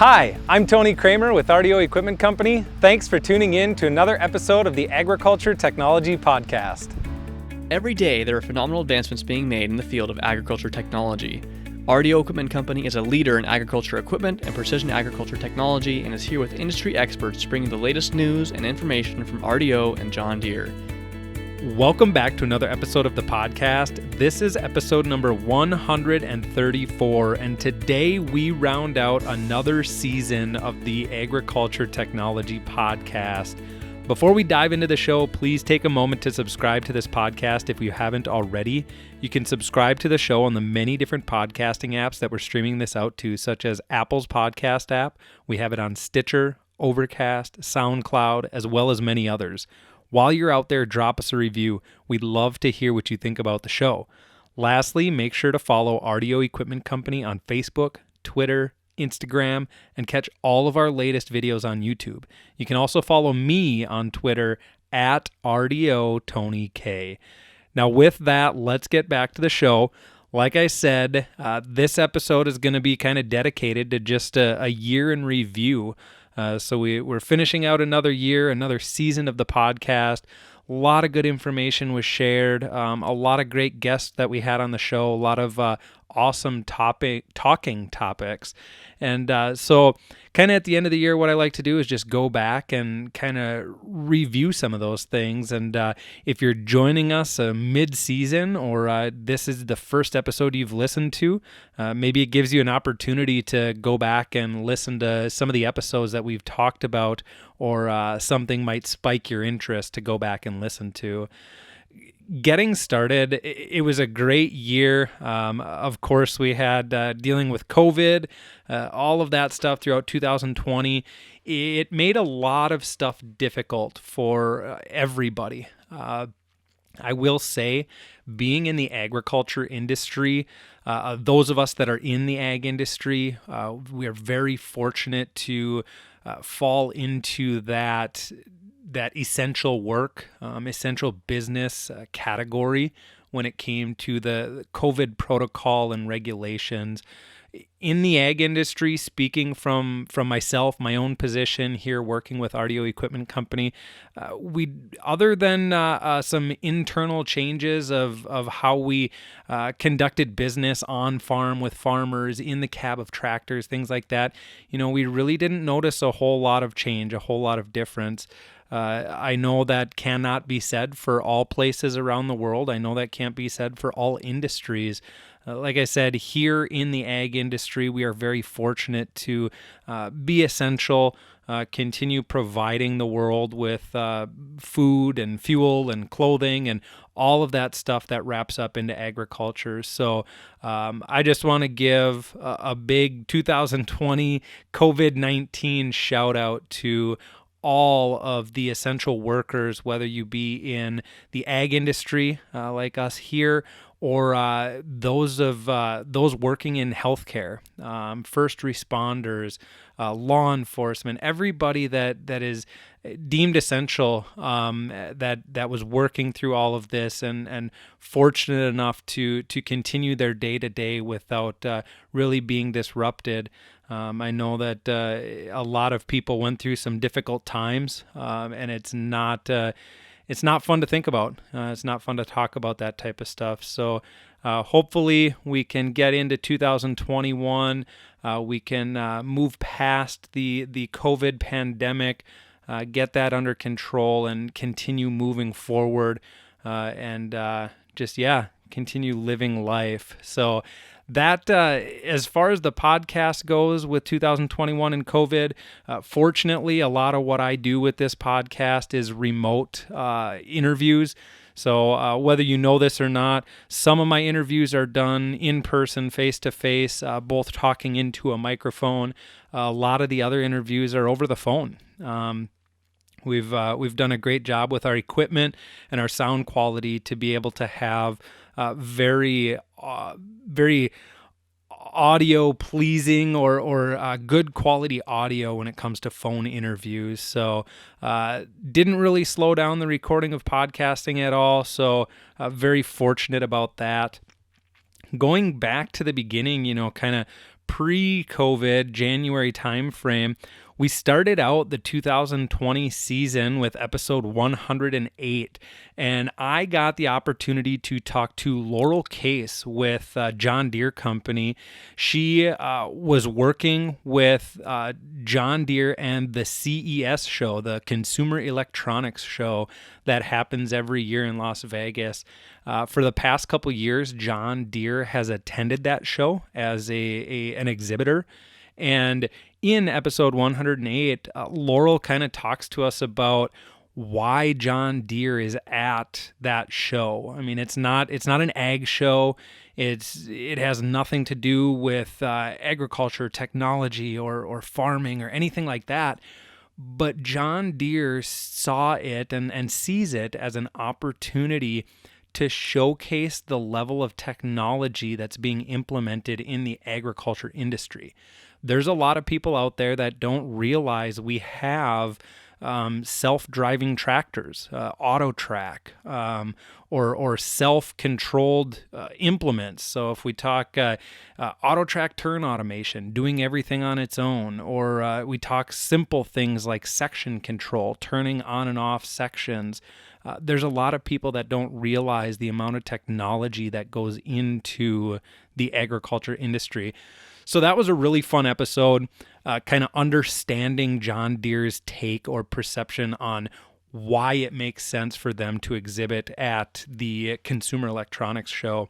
Hi, I'm Tony Kramer with RDO Equipment Company. Thanks for tuning in to another episode of the Agriculture Technology Podcast. Every day, there are phenomenal advancements being made in the field of agriculture technology. RDO Equipment Company is a leader in agriculture equipment and precision agriculture technology and is here with industry experts bringing the latest news and information from RDO and John Deere. Welcome back to another episode of the podcast. This is episode number 134, and today we round out another season of the Agriculture Technology Podcast. Before we dive into the show, please take a moment to subscribe to this podcast if you haven't already. You can subscribe to the show on the many different podcasting apps that we're streaming this out to, such as Apple's podcast app. We have it on Stitcher, Overcast, SoundCloud, as well as many others. While you're out there, drop us a review. We'd love to hear what you think about the show. Lastly, make sure to follow RDO Equipment Company on Facebook, Twitter, Instagram, and catch all of our latest videos on YouTube. You can also follow me on Twitter at RDO Tony K. Now with that, let's get back to the show. Like I said, this episode is going to be kind of dedicated to just a year in review. So we're finishing out another year, another season of the podcast. A lot of good information was shared. A lot of great guests that we had on the show. A lot of awesome talking topics. And so kind of at the end of the year, what I like to do is just go back and kind of review some of those things. And if you're joining us mid-season or this is the first episode you've listened to, maybe it gives you an opportunity to go back and listen to some of the episodes that we've talked about, or something might spike your interest to go back and listen to. Getting started, it was a great year. Of course, we had dealing with COVID, all of that stuff throughout 2020. It made a lot of stuff difficult for everybody. I will say, being in the agriculture industry, those of us that are in the ag industry, we are very fortunate to fall into that essential work, essential business category when it came to the COVID protocol and regulations. In the ag industry, speaking from myself, my own position here working with RDO Equipment Company, we, other than some internal changes of how we conducted business on farm with farmers, in the cab of tractors, things like that, we really didn't notice a whole lot of change, a whole lot of difference. I know that cannot be said for all places around the world. I know that can't be said for all industries. Like I said, here in the ag industry, we are very fortunate to be essential, continue providing the world with food and fuel and clothing and all of that stuff that wraps up into agriculture. So I just want to give a big 2020 COVID-19 shout out to all of the essential workers, whether you be in the ag industry like us here, or those working in healthcare, first responders, law enforcement, everybody that is deemed essential, that was working through all of this and fortunate enough to continue their day-to-day without really being disrupted. I know that a lot of people went through some difficult times, and it's not fun to think about. It's not fun to talk about that type of stuff. So hopefully we can get into 2021. We can move past the COVID pandemic, get that under control, and continue moving forward, and continue living life. So that, as far as the podcast goes with 2021 and COVID, fortunately, a lot of what I do with this podcast is remote interviews. So whether you know this or not, some of my interviews are done in person, face-to-face, both talking into a microphone. A lot of the other interviews are over the phone. We've done a great job with our equipment and our sound quality to be able to have very audio pleasing or good quality audio when it comes to phone interviews. So didn't really slow down the recording of podcasting at all. So very fortunate about that. Going back to the beginning, kind of pre-COVID January timeframe, we started out the 2020 season with episode 108, and I got the opportunity to talk to Laurel Case with John Deere Company. She was working with John Deere and the CES show, the Consumer Electronics Show that happens every year in Las Vegas. For the past couple years, John Deere has attended that show as an exhibitor. And in episode 108, Laurel kind of talks to us about why John Deere is at that show. I mean, it's not an ag show. It has nothing to do with agriculture, technology, or farming or anything like that. But John Deere saw it and sees it as an opportunity to showcase the level of technology that's being implemented in the agriculture industry. There's a lot of people out there that don't realize we have self-driving tractors, auto track, or self-controlled implements. So if we talk auto track turn automation, doing everything on its own, or we talk simple things like section control, turning on and off sections. There's a lot of people that don't realize the amount of technology that goes into the agriculture industry. So that was a really fun episode, kind of understanding John Deere's take or perception on why it makes sense for them to exhibit at the Consumer Electronics Show.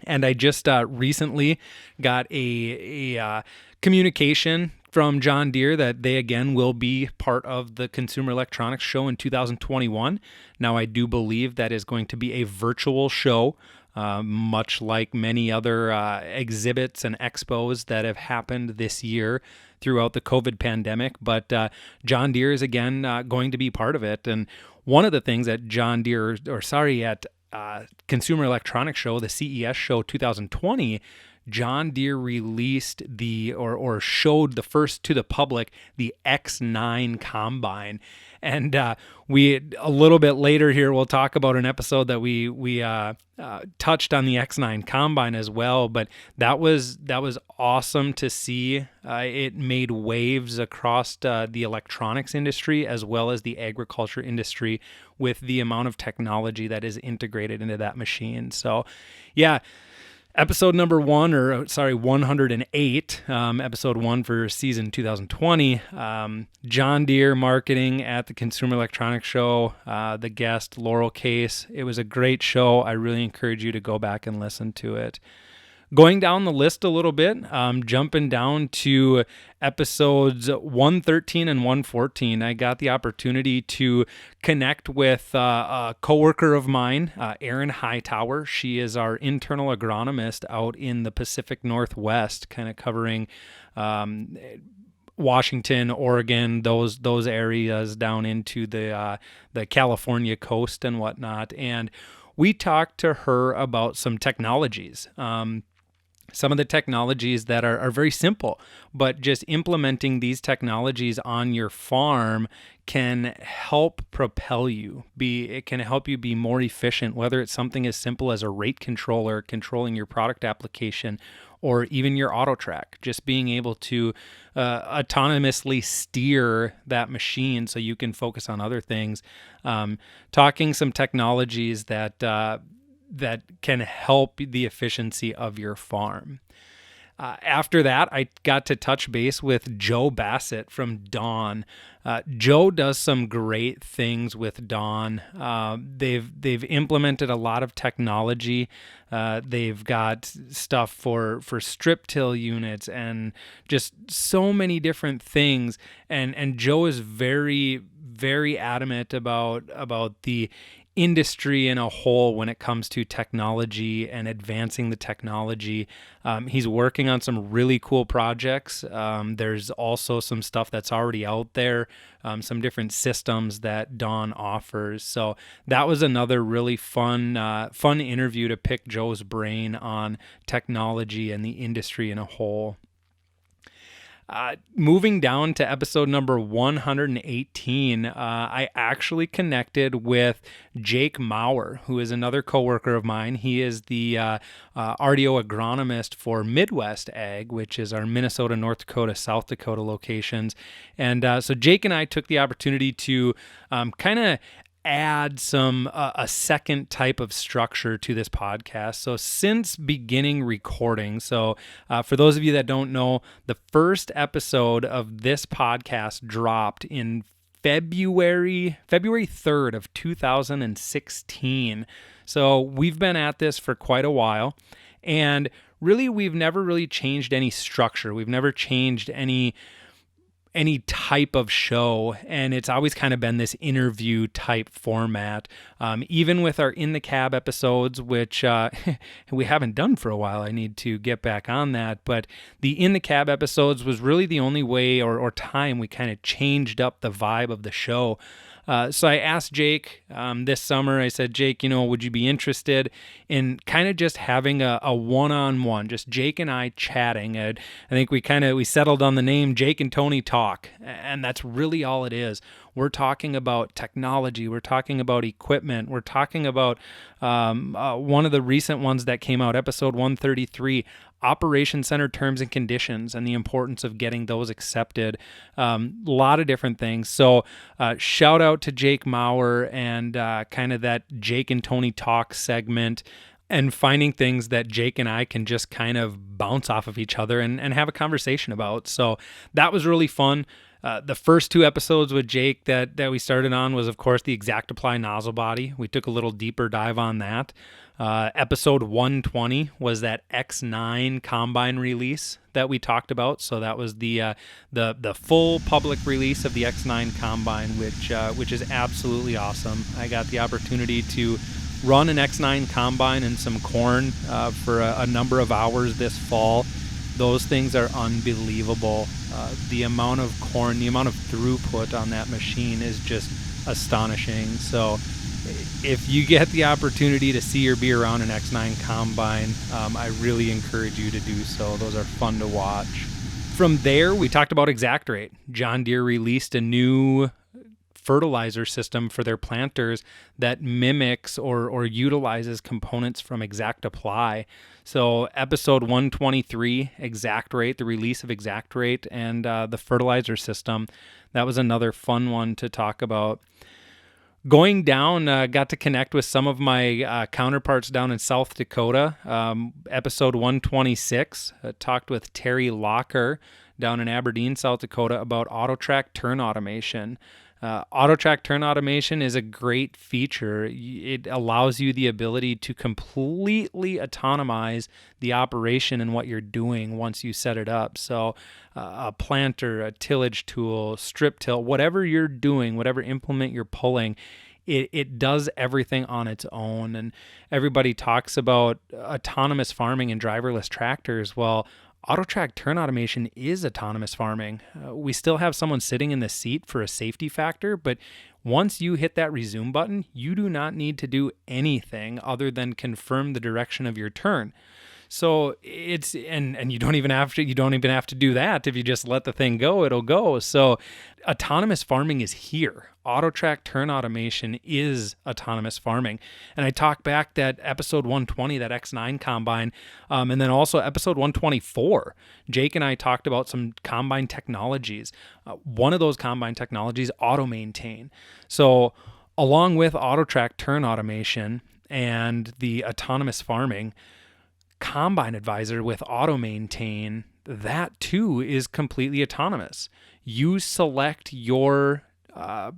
And I just recently got a communication from John Deere that they again will be part of the Consumer Electronics Show in 2021. Now, I do believe that is going to be a virtual show, much like many other exhibits and expos that have happened this year throughout the COVID pandemic. But John Deere is again going to be part of it. And one of the things at Consumer Electronics Show, the CES Show 2020, John Deere released or showed the first to the public the X9 combine. And we a little bit later here we'll talk about an episode that we touched on the X9 combine as well. But that was awesome to see. It made waves across the electronics industry as well as the agriculture industry with the amount of technology that is integrated into that machine. So, yeah. Episode number 108, episode 1 for season 2020, John Deere marketing at the Consumer Electronics Show, the guest, Laurel Case. It was a great show. I really encourage you to go back and listen to it. Going down the list a little bit, jumping down to episodes 113 and 114, I got the opportunity to connect with a coworker of mine, Erin Hightower. She is our internal agronomist out in the Pacific Northwest, kind of covering Washington, Oregon, those areas down into the California coast and whatnot. And we talked to her about some technologies. Some of the technologies that are very simple, but just implementing these technologies on your farm can help propel you. It can help you be more efficient, whether it's something as simple as a rate controller controlling your product application, or even your auto track, just being able to autonomously steer that machine so you can focus on other things. Talking some technologies that can help the efficiency of your farm. After that, I got to touch base with Joe Bassett from Dawn. Joe does some great things with Dawn. They've implemented a lot of technology. They've got stuff for strip till units and just so many different things. And Joe is very, very adamant about the industry in a whole when it comes to technology and advancing the technology. He's working on some really cool projects. There's also some stuff that's already out there, some different systems that Dawn offers. So that was another really fun interview to pick Joe's brain on technology and the industry in a whole. Moving down to episode number 118, I actually connected with Jake Maurer, who is another coworker of mine. He is the RDO agronomist for Midwest Ag, which is our Minnesota, North Dakota, South Dakota locations. And so Jake and I took the opportunity to kind of add a second type of structure to this podcast. So since beginning recording, for those of you that don't know, the first episode of this podcast dropped in February 3rd of 2016. So we've been at this for quite a while, and really we've never really changed any structure. We've never changed any type of show, and it's always kind of been this interview type format. Even with our In the Cab episodes, which we haven't done for a while, I need to get back on that, but the In the Cab episodes was really the only way or time we kind of changed up the vibe of the show. So I asked Jake this summer, I said, Jake, would you be interested in kind of just having a one-on-one, just Jake and I chatting? I think we settled on the name Jake and Tony Talk, and that's really all it is. We're talking about technology. We're talking about equipment. We're talking about one of the recent ones that came out, episode 133, Operation Center Terms and Conditions and the importance of getting those accepted. A lot of different things. So shout out to Jake Maurer and kind of that Jake and Tony Talk segment, and finding things that Jake and I can just kind of bounce off of each other and have a conversation about. So that was really fun. The first two episodes with Jake that we started on was, of course, the ExactApply nozzle body. We took a little deeper dive on that. Episode 120 was that X9 combine release that we talked about. So that was the full public release of the X9 combine, which is absolutely awesome. I got the opportunity to run an X9 combine and some corn for a number of hours this fall. Those things are unbelievable. The amount of corn, the amount of throughput on that machine is just astonishing. So if you get the opportunity to see or be around an X9 combine, I really encourage you to do so. Those are fun to watch. From there, we talked about ExactRate. John Deere released a new fertilizer system for their planters that mimics or utilizes components from ExactApply. So episode 123, ExactRate, the release of ExactRate and the fertilizer system, that was another fun one to talk about. Going down, got to connect with some of my counterparts down in South Dakota. Episode 126, talked with Terry Locker down in Aberdeen, South Dakota, about AutoTrack turn automation. AutoTrack turn automation is a great feature. It allows you the ability to completely autonomize the operation and what you're doing once you set it up. So a planter, a tillage tool, strip till, whatever you're doing, whatever implement you're pulling, it does everything on its own. And everybody talks about autonomous farming and driverless tractors. Well, AutoTrack turn automation is autonomous farming. We still have someone sitting in the seat for a safety factor, but once you hit that resume button, you do not need to do anything other than confirm the direction of your turn. So it's and you don't even have to do that. If you just let the thing go, it'll go. So autonomous farming is here. AutoTrack turn automation is autonomous farming. And I talked back that episode 120, that X9 combine, and then also episode 124, Jake and I talked about some combine technologies. One of those combine technologies, auto maintain. So along with AutoTrack turn automation and the autonomous farming, Combine Advisor with Auto Maintain, that too is completely autonomous. You select your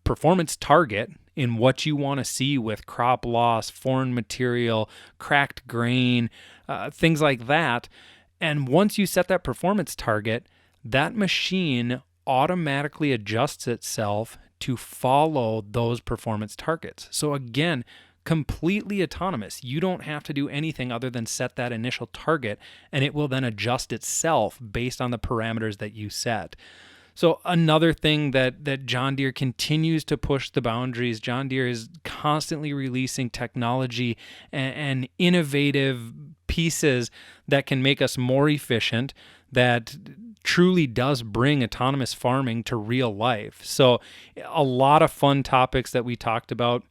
performance target in what you want to see with crop loss, foreign material, cracked grain, things like that. And once you set that performance target, that machine automatically adjusts itself to follow those performance targets. So again, completely autonomous. You don't have to do anything other than set that initial target, and it will then adjust itself based on the parameters that you set. So another thing that John Deere continues to push the boundaries. John Deere is constantly releasing technology and innovative pieces that can make us more efficient, that truly does bring autonomous farming to real life. So a lot of fun topics that we talked about.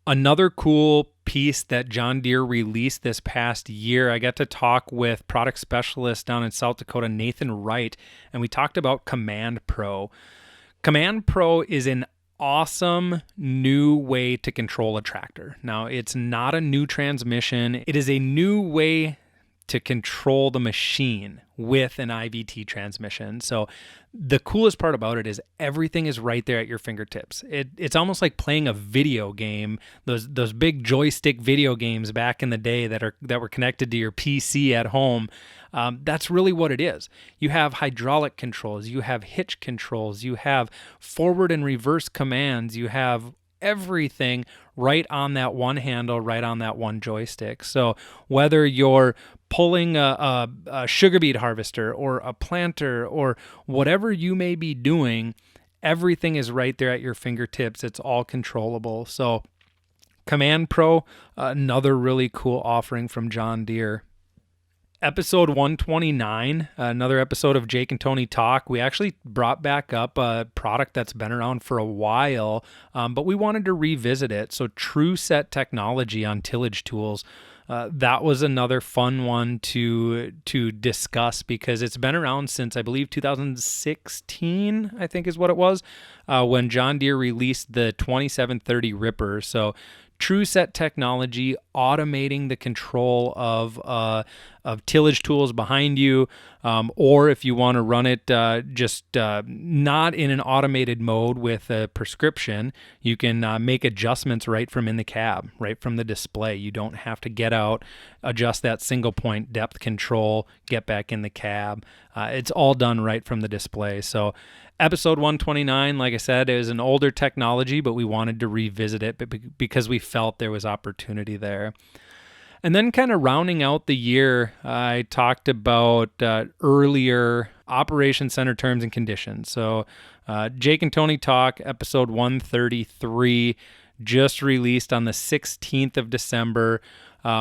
Another cool piece that John Deere released this past year, I got to talk with product specialist down in South Dakota, Nathan Wright, and we talked about Command Pro. Command Pro is an awesome new way to control a tractor. Now, it's not a new transmission. It is a new way to control the machine with an IVT transmission. So the coolest part about it is everything is right there at your fingertips. It's almost like playing a video game, those big joystick video games back in the day that were connected to your PC at home. That's really what it is. You have hydraulic controls, you have hitch controls, you have forward and reverse commands, you have everything right on that one handle, right on that one joystick. So whether you're pulling a sugar beet harvester or a planter or whatever you may be doing, everything is right there at your fingertips. It's all controllable. So Command Pro, another really cool offering from John Deere. Episode 129, another episode of Jake and Tony Talk. We actually brought back up a product that's been around for a while, but we wanted to revisit it. So True Set technology on tillage tools. That was another fun one to discuss because it's been around since, I believe, 2016, I think is what it was, when John Deere released the 2730 Ripper. So True Set technology, automating the control of tillage tools behind you, or if you want to run it just not in an automated mode with a prescription, you can make adjustments right from in the cab, right from the display. You don't have to get out, adjust that single point depth control, get back in the cab. It's all done right from the display. So episode 129, like I said, is an older technology, but we wanted to revisit it because we felt there was opportunity there. And then kind of rounding out the year, I talked about earlier Operation Center terms and conditions. So Jake and Tony Talk, episode 133, just released on the 16th of December.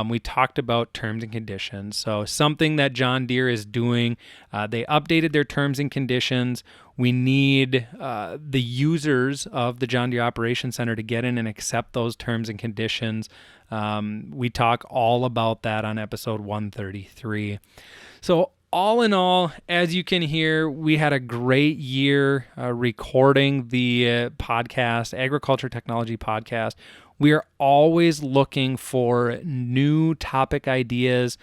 We talked about terms and conditions. So something that John Deere is doing, they updated their terms and conditions. We need the users of the John Deere Operations Center to get in and accept those terms and conditions. We talk all about that on episode 133. So all in all, as you can hear, we had a great year recording the podcast, Agriculture Technology Podcast. We are always looking for new topic ideas,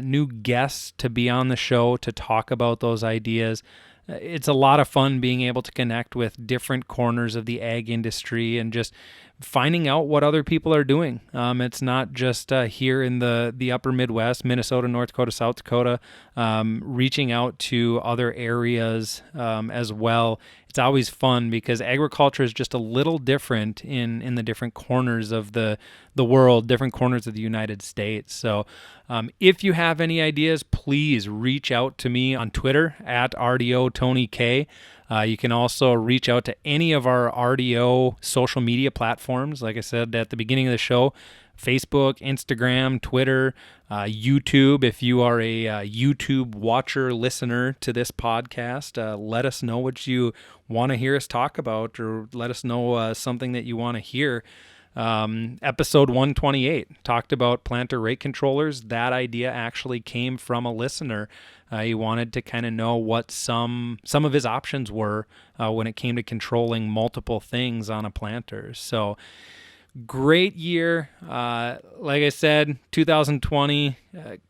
new guests to be on the show to talk about those ideas. It's a lot of fun being able to connect with different corners of the ag industry and just finding out what other people are doing. It's not just here in the upper Midwest, Minnesota, North Dakota, South Dakota, reaching out to other areas as well. It's always fun because agriculture is just a little different in the different corners of the world, different corners of the United States. So if you have any ideas, please reach out to me on Twitter at RDOTonyK. You can also reach out to any of our RDO social media platforms. Like I said at the beginning of the show, Facebook, Instagram, Twitter, YouTube. If you are a YouTube watcher, listener to this podcast, let us know what you want to hear us talk about, or let us know something that you want to hear. Episode 128 talked about planter rate controllers. That idea actually came from a listener. He wanted to kind of know what some of his options were when it came to controlling multiple things on a planter. So great year. Like I said, 2020,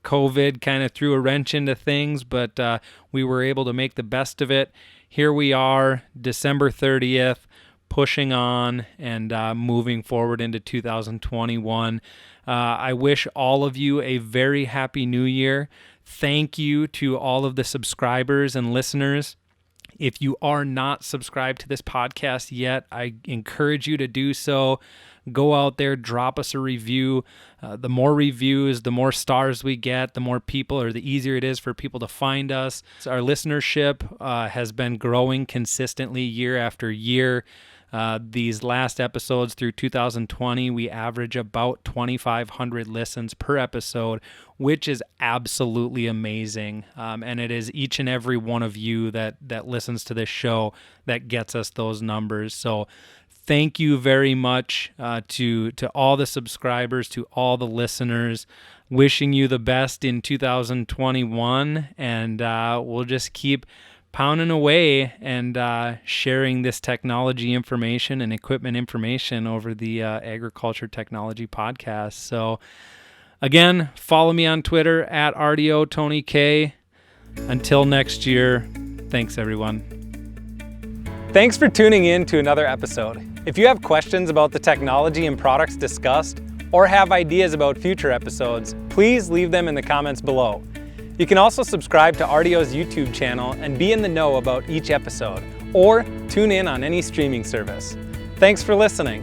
COVID kind of threw a wrench into things, but we were able to make the best of it. Here we are, December 30th, pushing on and moving forward into 2021. I wish all of you a very happy new year. Thank you to all of the subscribers and listeners. If you are not subscribed to this podcast yet, I encourage you to do so. Go out there, drop us a review. The more reviews, the more stars we get, the more people, or the easier it is for people to find us. So our listenership has been growing consistently year after year. These last episodes through 2020, we average about 2,500 listens per episode, which is absolutely amazing. And it is each and every one of you that listens to this show that gets us those numbers. So thank you very much to all the subscribers, to all the listeners. Wishing you the best in 2021, and we'll just keep pounding away and sharing this technology information and equipment information over the Agriculture Technology Podcast. So again, follow me on Twitter at RDO Tony K. Until next year, thanks everyone. Thanks for tuning in to another episode. If you have questions about the technology and products discussed, or have ideas about future episodes, please leave them in the comments below. You can also subscribe to RDO's YouTube channel and be in the know about each episode, or tune in on any streaming service. Thanks for listening.